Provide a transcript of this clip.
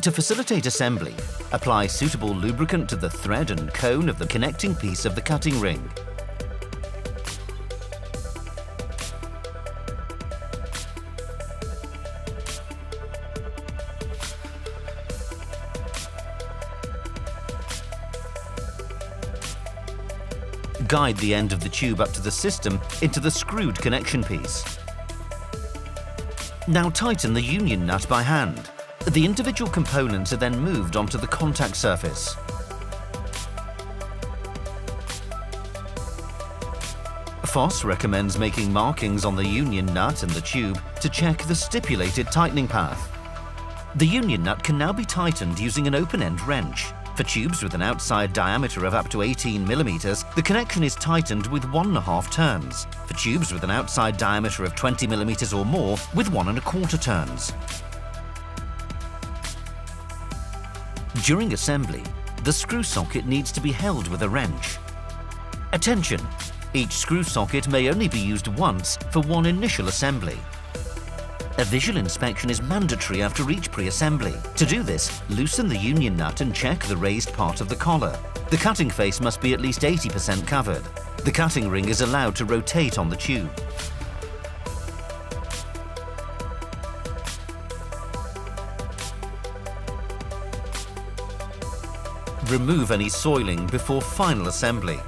To facilitate assembly, apply suitable lubricant to the thread and cone of the connecting piece of the cutting ring. Guide the end of the tube up to the system into the screwed connection piece. Now tighten the union nut by hand. The individual components are then moved onto the contact surface. VOSS recommends making markings on the union nut and the tube to check the stipulated tightening path. The union nut can now be tightened using an open-end wrench. For tubes with an outside diameter of up to 18 millimeters, the connection is tightened with 1.5 turns. For tubes with an outside diameter of 20 millimeters or more, with 1.25 turns. During assembly, the screw socket needs to be held with a wrench. Attention! Each screw socket may only be used once for one initial assembly. A visual inspection is mandatory after each pre-assembly. To do this, loosen the union nut and check the raised part of the collar. The cutting face must be at least 80% covered. The cutting ring is allowed to rotate on the tube. Remove any soiling before final assembly.